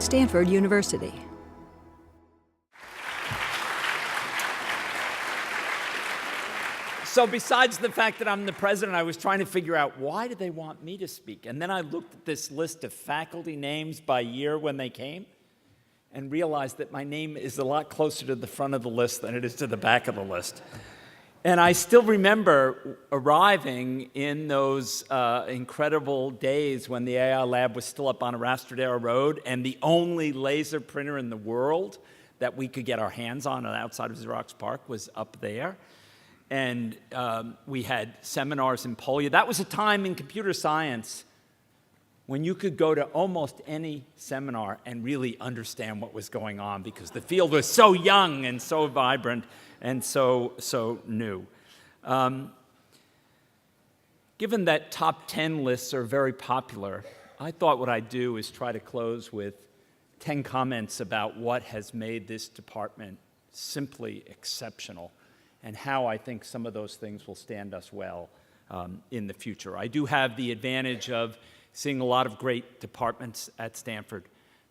Stanford University. So besides the fact that I'm the president, I was trying to figure out, why did they want me to speak? And then I looked at this list of faculty names by year when they came and realized that my name is a lot closer to the front of the list than it is to the back of the list. And I still remember arriving in those incredible days when the AI lab was still up on Arastradero Road, and the only laser printer in the world that we could get our hands on outside of Xerox PARC was up there. And we had seminars in polio. That was a time in computer science when you could go to almost any seminar and really understand what was going on, because the field was so young and so vibrant and so new. Given that top 10 lists are very popular, I thought what I'd do is try to close with 10 comments about what has made this department simply exceptional, and how I think some of those things will stand us well in the future. I do have the advantage of seeing a lot of great departments at Stanford,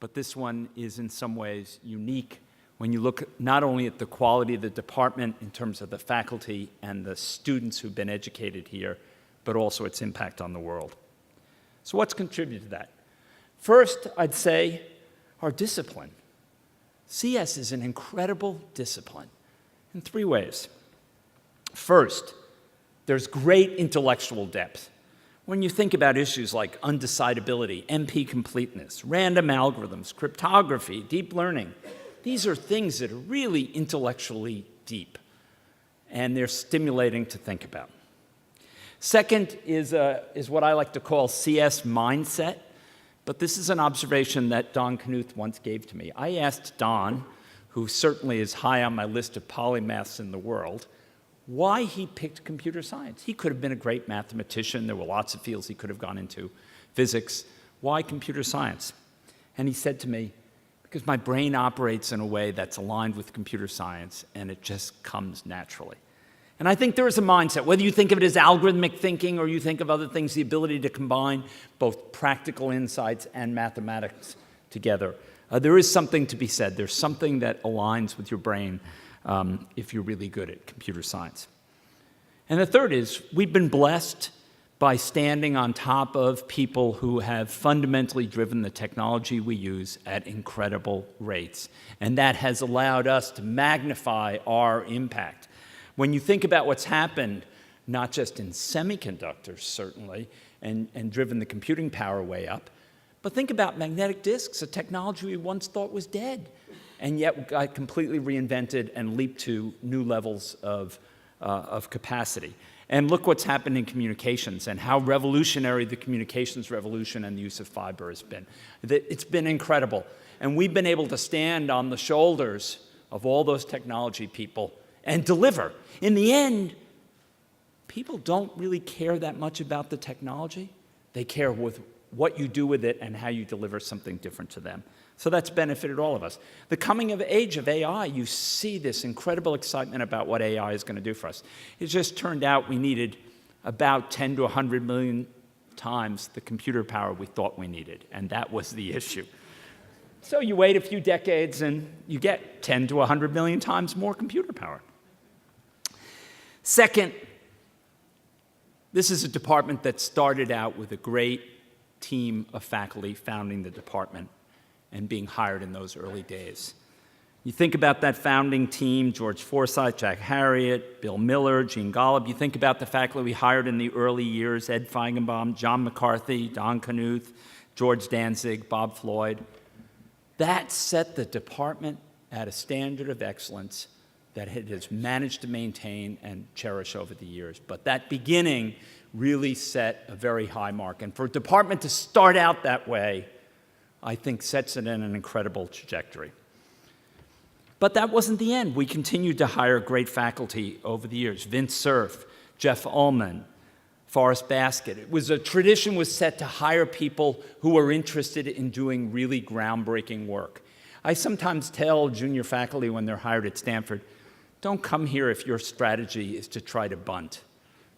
but this one is in some ways unique when you look not only at the quality of the department in terms of the faculty and the students who've been educated here, but also its impact on the world. So what's contributed to that? First, I'd say our discipline. CS is an incredible discipline in 3 ways. First, there's great intellectual depth. When you think about issues like undecidability, NP completeness, random algorithms, cryptography, deep learning, these are things that are really intellectually deep, and they're stimulating to think about. Second is what I like to call CS mindset, but this is an observation that Don Knuth once gave to me. I asked Don, who certainly is high on my list of polymaths in the world, why he picked computer science. He could have been a great mathematician. There were lots of fields he could have gone into. Physics. Why computer science? And he said to me, because my brain operates in a way that's aligned with computer science, and it just comes naturally. And I think there is a mindset, whether you think of it as algorithmic thinking or you think of other things, the ability to combine both practical insights and mathematics together. There is something to be said. There's something that aligns with your brain if you're really good at computer science. And the third is, we've been blessed by standing on top of people who have fundamentally driven the technology we use at incredible rates. And that has allowed us to magnify our impact. When you think about what's happened, not just in semiconductors, certainly, and driven the computing power way up, but think about magnetic disks, a technology we once thought was dead, and yet got completely reinvented and leaped to new levels of capacity. And look what's happened in communications and how revolutionary the communications revolution and the use of fiber has been. It's been incredible. And we've been able to stand on the shoulders of all those technology people and deliver. In the end, people don't really care that much about the technology. They care with what you do with it and how you deliver something different to them. So that's benefited all of us. The coming of age of AI, you see this incredible excitement about what AI is going to do for us. It just turned out we needed about 10 to 100 million times the computer power we thought we needed, and that was the issue. So you wait a few decades and you get 10 to 100 million times more computer power. Second, this is a department that started out with a great team of faculty founding the department and being hired in those early days. You think about that founding team, George Forsythe, Jack Harriet, Bill Miller, Gene Golub. You think about the faculty we hired in the early years, Ed Feigenbaum, John McCarthy, Don Knuth, George Danzig, Bob Floyd. That set the department at a standard of excellence that it has managed to maintain and cherish over the years. But that beginning really set a very high mark. And for a department to start out that way, I think sets it in an incredible trajectory. But that wasn't the end. We continued to hire great faculty over the years. Vince Cerf, Jeff Ullman, Forrest Baskett. It was a tradition was set to hire people who were interested in doing really groundbreaking work. I sometimes tell junior faculty when they're hired at Stanford, don't come here if your strategy is to try to bunt.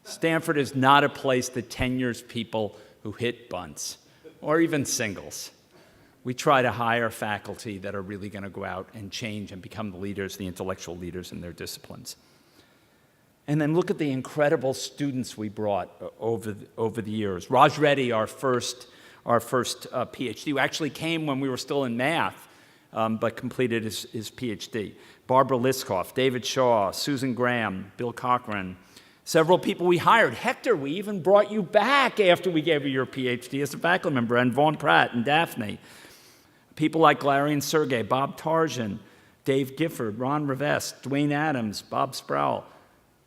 Stanford is not a place that tenures people who hit bunts or even singles. we try to hire faculty that are really going to go out and change and become the leaders, the intellectual leaders in their disciplines. And then look at the incredible students we brought over the years. Raj Reddy, our first PhD, who actually came when we were still in math, but completed his PhD. Barbara Liskoff, David Shaw, Susan Graham, Bill Cochran, several people we hired. Hector, we even brought you back after we gave you your PhD as a faculty member, and Vaughn Pratt and Daphne. People like Larry and Sergey, Bob Tarjan, Dave Gifford, Ron Rivest, Dwayne Adams, Bob Sproul.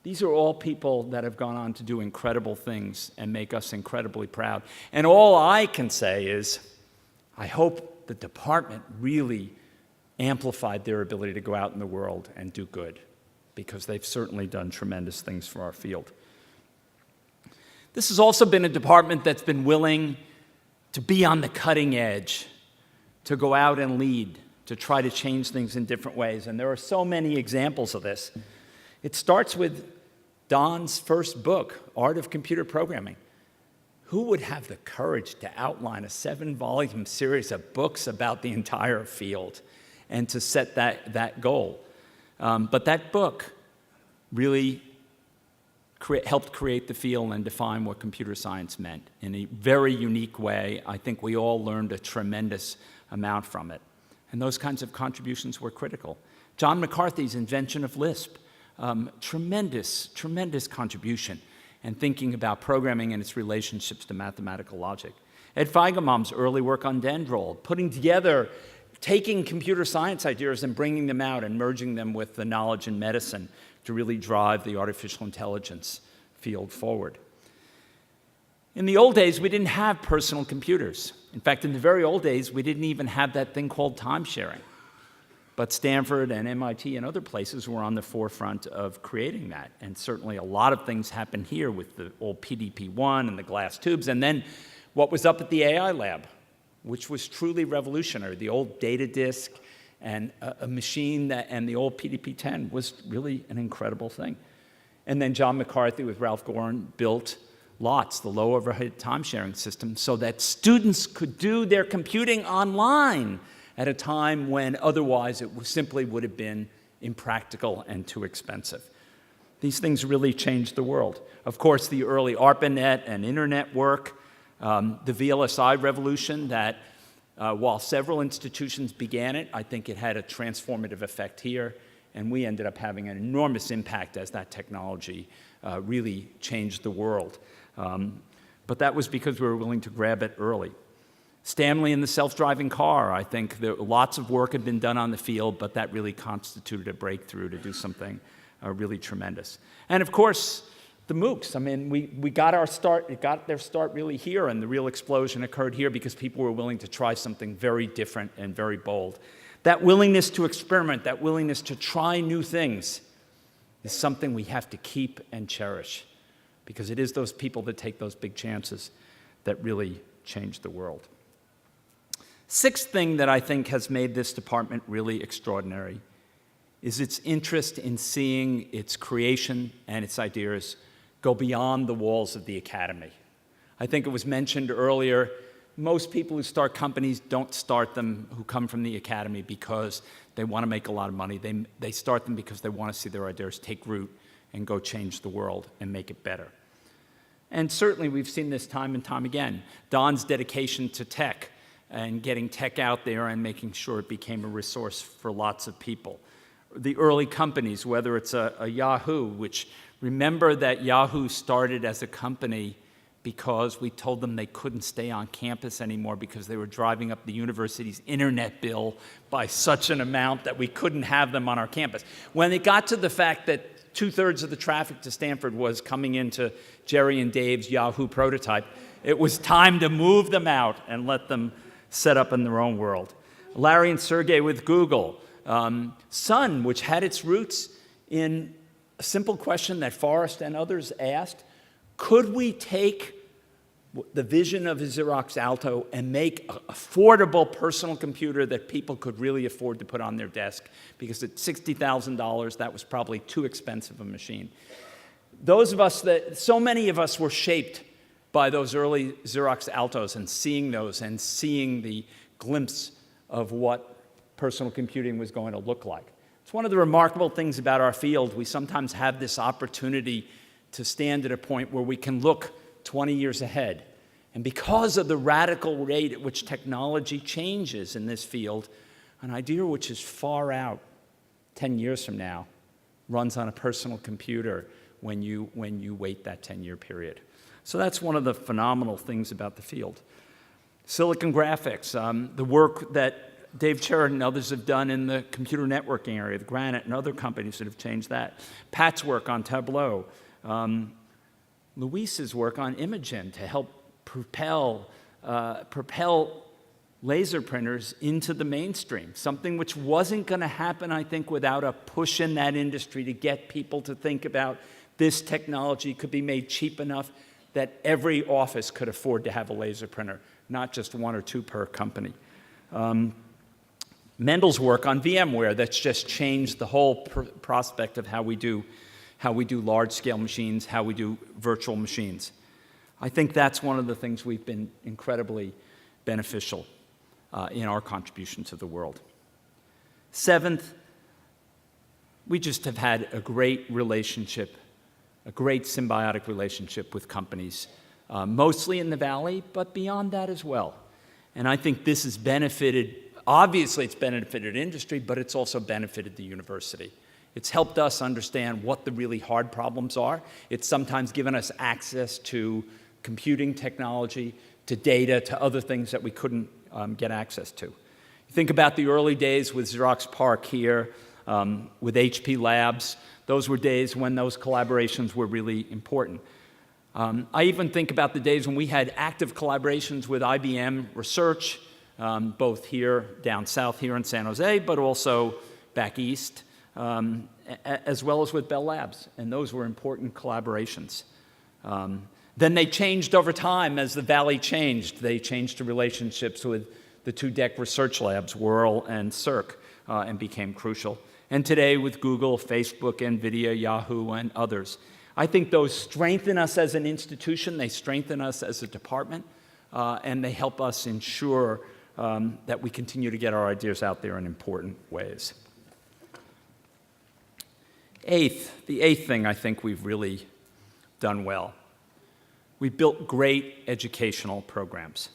These are all people that have gone on to do incredible things and make us incredibly proud. And all I can say is, I hope the department really amplified their ability to go out in the world and do good, because they've certainly done tremendous things for our field. This has also been a department that's been willing to be on the cutting edge, to go out and lead, to try to change things in different ways. And there are so many examples of this. It starts with Don's first book, Art of Computer Programming. Who would have the courage to outline a 7-volume series of books about the entire field and to set that goal? But that book really helped create the field and define what computer science meant in a very unique way. I think we all learned a tremendous amount from it. And those kinds of contributions were critical. John McCarthy's invention of Lisp, tremendous contribution and thinking about programming and its relationships to mathematical logic. Ed Feigenbaum's early work on Dendrol, putting together, taking computer science ideas and bringing them out and merging them with the knowledge in medicine to really drive the artificial intelligence field forward. In the old days, we didn't have personal computers. In fact, in the very old days, we didn't even have that thing called time sharing. But Stanford and MIT and other places were on the forefront of creating that. And certainly a lot of things happened here with the old PDP-1 and the glass tubes. And then what was up at the AI lab, which was truly revolutionary. The old data disk and a machine and the old PDP-10 was really an incredible thing. And then John McCarthy with Ralph Gorin built LOTS, the low overhead time sharing system, so that students could do their computing online at a time when otherwise it simply would have been impractical and too expensive. These things really changed the world. Of course, the early ARPANET and internet work, the VLSI revolution that, while several institutions began it, I think it had a transformative effect here, and we ended up having an enormous impact as that technology really changed the world. But that was because we were willing to grab it early. Stanley and the self-driving car, I think lots of work had been done on the field, but that really constituted a breakthrough to do something really tremendous. And of course, the MOOCs. I mean, we got our start, it got their start really here, and the real explosion occurred here because people were willing to try something very different and very bold. That willingness to experiment, that willingness to try new things is something we have to keep and cherish, because it is those people that take those big chances that really change the world. Sixth thing that I think has made this department really extraordinary is its interest in seeing its creation and its ideas go beyond the walls of the academy. I think it was mentioned earlier, most people who start companies don't start them who come from the academy because they want to make a lot of money. They start them because they want to see their ideas take root and go change the world and make it better. And certainly we've seen this time and time again. Don's dedication to tech and getting tech out there and making sure it became a resource for lots of people. The early companies, whether it's a Yahoo, which remember that Yahoo started as a company because we told them they couldn't stay on campus anymore because they were driving up the university's internet bill by such an amount that we couldn't have them on our campus. When it got to the fact that 2/3 of the traffic to Stanford was coming into Jerry and Dave's Yahoo prototype, it was time to move them out and let them set up in their own world. Larry and Sergey with Google. Sun, which had its roots in a simple question that Forrest and others asked: could we take the vision of a Xerox Alto and make an affordable personal computer that people could really afford to put on their desk? Because at $60,000, that was probably too expensive a machine. So many of us were shaped by those early Xerox Altos and seeing the glimpse of what personal computing was going to look like. It's one of the remarkable things about our field. We sometimes have this opportunity to stand at a point where we can look 20 years ahead. And because of the radical rate at which technology changes in this field, an idea which is far out 10 years from now runs on a personal computer when you wait that 10-year period. So that's one of the phenomenal things about the field. Silicon graphics, the work that Dave Sheridan and others have done in the computer networking area, the Granite and other companies that have changed that. Pat's work on Tableau. Luis's work on Imagen to help propel laser printers into the mainstream, something which wasn't going to happen, I think, without a push in that industry to get people to think about this technology could be made cheap enough that every office could afford to have a laser printer, not just one or two per company. Mendel's work on VMware that's just changed the whole prospect of how we do large-scale machines, how we do virtual machines. I think that's one of the things we've been incredibly beneficial in our contribution to the world. Seventh, we just have had a great relationship, a great symbiotic relationship with companies, mostly in the Valley, but beyond that as well. And I think this has benefited, obviously it's benefited industry, but it's also benefited the university. It's helped us understand what the really hard problems are. It's sometimes given us access to computing technology, to data, to other things that we couldn't get access to. You think about the early days with Xerox PARC here, with HP Labs. Those were days when those collaborations were really important. I even think about the days when we had active collaborations with IBM Research, both here, down south here in San Jose, but also back east, as well as with Bell Labs. And those were important collaborations. Then they changed over time as the Valley changed. They changed to relationships with the two DEC research labs, Whirl and Circ, and became crucial. And today with Google, Facebook, NVIDIA, Yahoo, and others. I think those strengthen us as an institution, they strengthen us as a department, and they help us ensure that we continue to get our ideas out there in important ways. The eighth thing I think we've really done well. We built great educational programs.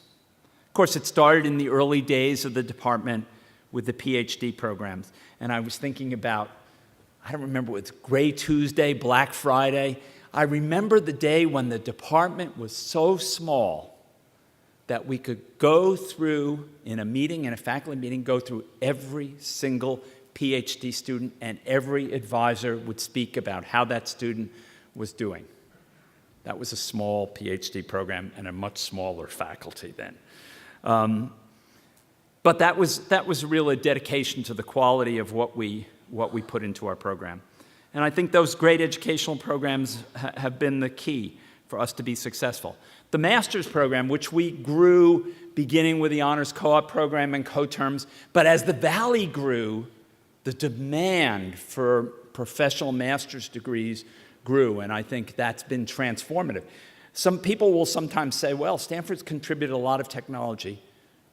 Of course, it started in the early days of the department with the PhD programs. And I was thinking about, I don't remember, it was Gray Tuesday, Black Friday. I remember the day when the department was so small that we could go through, in a faculty meeting, go through every single PhD student, and every advisor would speak about how that student was doing. That was a small PhD program and a much smaller faculty then. But that was really a dedication to the quality of what we put into our program. And I think those great educational programs have been the key for us to be successful. The master's program, which we grew beginning with the honors co-op program and coterms, but as the Valley grew, the demand for professional master's degrees grew, and I think that's been transformative. Some people will sometimes say, well, Stanford's contributed a lot of technology,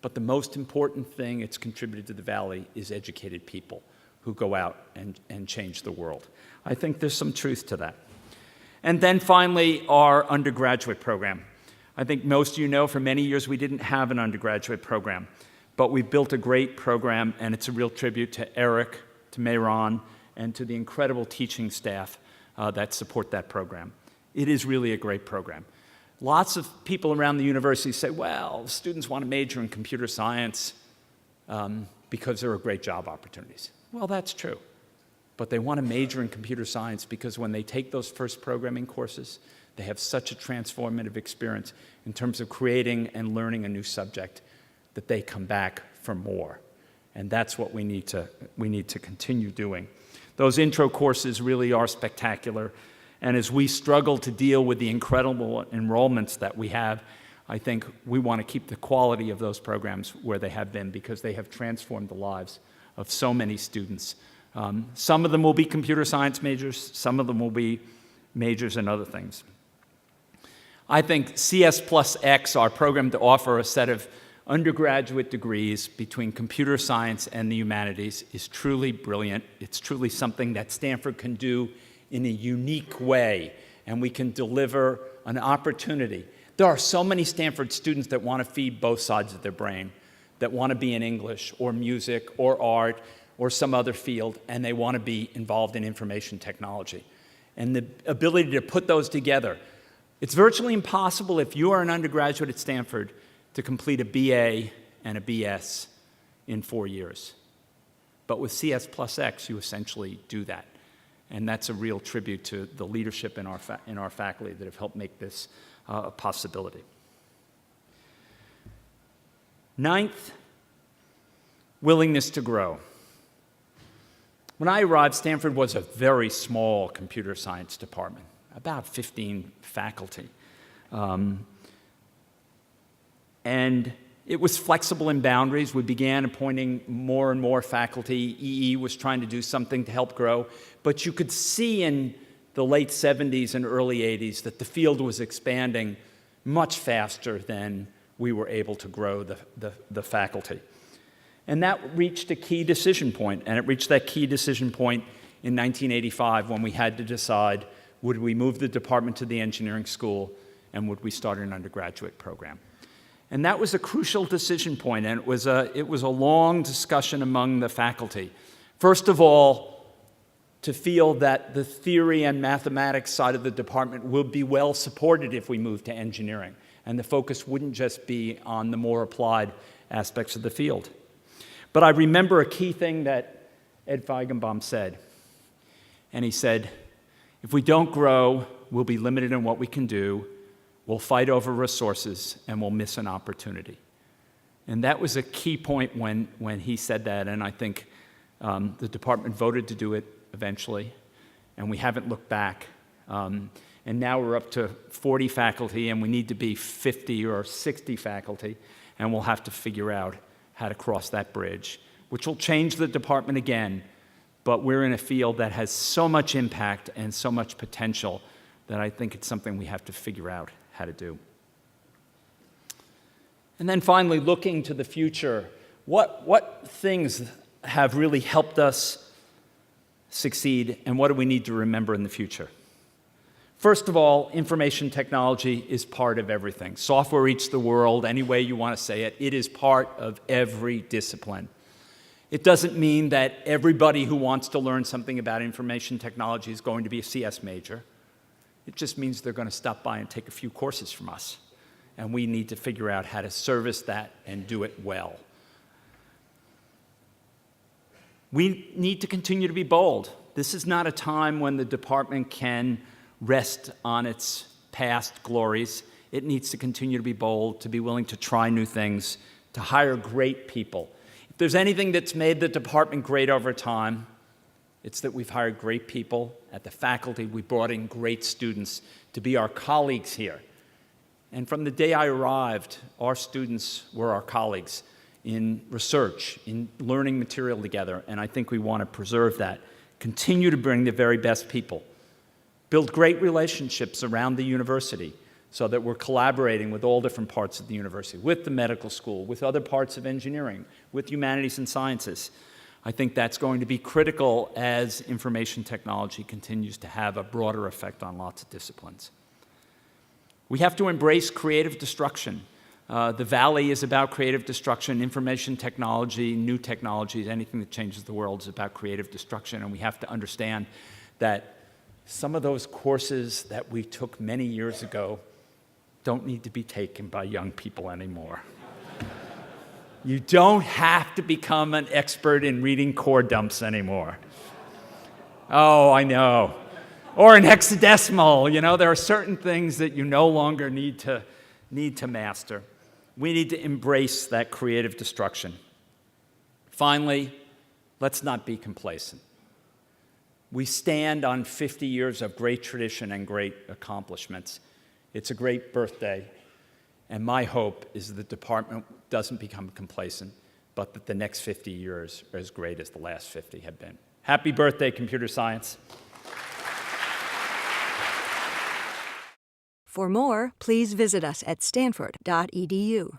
but the most important thing it's contributed to the Valley is educated people who go out and change the world. I think there's some truth to that. And then finally, our undergraduate program. I think most of you know for many years we didn't have an undergraduate program, but we built a great program, and it's a real tribute to Eric, to Mayron, and to the incredible teaching staff that support that program. It is really a great program. Lots of people around the university say, well, students want to major in computer science because there are great job opportunities. Well, that's true. But they want to major in computer science because when they take those first programming courses, they have such a transformative experience in terms of creating and learning a new subject that they come back for more. And that's what we need to continue doing. Those intro courses really are spectacular. And as we struggle to deal with the incredible enrollments that we have, I think we want to keep the quality of those programs where they have been because they have transformed the lives of so many students. Some of them will be computer science majors. Some of them will be majors in other things. I think CS plus X, our program to offer a set of undergraduate degrees between computer science and the humanities is truly brilliant. It's truly something that Stanford can do in a unique way, and we can deliver an opportunity. There are so many Stanford students that want to feed both sides of their brain, that want to be in English or music or art or some other field, and they want to be involved in information technology. And the ability to put those together. It's virtually impossible if you are an undergraduate at Stanford to complete a BA and a BS in 4 years. But with CS plus X, you essentially do that. And that's a real tribute to the leadership in our faculty that have helped make this a possibility. Ninth, willingness to grow. When I arrived, Stanford was a very small computer science department, about 15 faculty. And it was flexible in boundaries. We began appointing more and more faculty. EE was trying to do something to help grow. But you could see in the late 70s and early 80s that the field was expanding much faster than we were able to grow the faculty. And that reached a key decision point, and it reached that key decision point in 1985 when we had to decide, would we move the department to the engineering school, and would we start an undergraduate program? And that was a crucial decision point, and it was a long discussion among the faculty. First of all, to feel that the theory and mathematics side of the department would be well supported if we moved to engineering, and the focus wouldn't just be on the more applied aspects of the field. But I remember a key thing that Ed Feigenbaum said, and he said, if we don't grow, we'll be limited in what we can do, we'll fight over resources, and we'll miss an opportunity. And that was a key point when he said that, and I think the department voted to do it eventually, and we haven't looked back. And now we're up to 40 faculty, and we need to be 50 or 60 faculty, and we'll have to figure out how to cross that bridge, which will change the department again, but we're in a field that has so much impact and so much potential that I think it's something we have to figure out how to do. And then finally, looking to the future, what things have really helped us succeed, and what do we need to remember in the future? First of all, information technology is part of everything. Software eats the world, any way you want to say it. It is part of every discipline. It doesn't mean that everybody who wants to learn something about information technology is going to be a CS major. It just means they're going to stop by and take a few courses from us. And we need to figure out how to service that and do it well. We need to continue to be bold. This is not a time when the department can rest on its past glories. It needs to continue to be bold, to be willing to try new things, to hire great people. If there's anything that's made the department great over time, it's that we've hired great people at the faculty. We brought in great students to be our colleagues here. And from the day I arrived, our students were our colleagues in research, in learning material together, and I think we want to preserve that. Continue to bring the very best people. Build great relationships around the university so that we're collaborating with all different parts of the university, with the medical school, with other parts of engineering, with humanities and sciences. I think that's going to be critical as information technology continues to have a broader effect on lots of disciplines. We have to embrace creative destruction. The Valley is about creative destruction. Information technology, new technologies, anything that changes the world is about creative destruction, and we have to understand that some of those courses that we took many years ago don't need to be taken by young people anymore. You don't have to become an expert in reading core dumps anymore. Oh, I know. Or in hexadecimal, there are certain things that you no longer need to master. We need to embrace that creative destruction. Finally, let's not be complacent. We stand on 50 years of great tradition and great accomplishments. It's a great birthday, and my hope is that the department doesn't become complacent, but that the next 50 years are as great as the last 50 have been. Happy birthday, computer science. For more, please visit us at stanford.edu.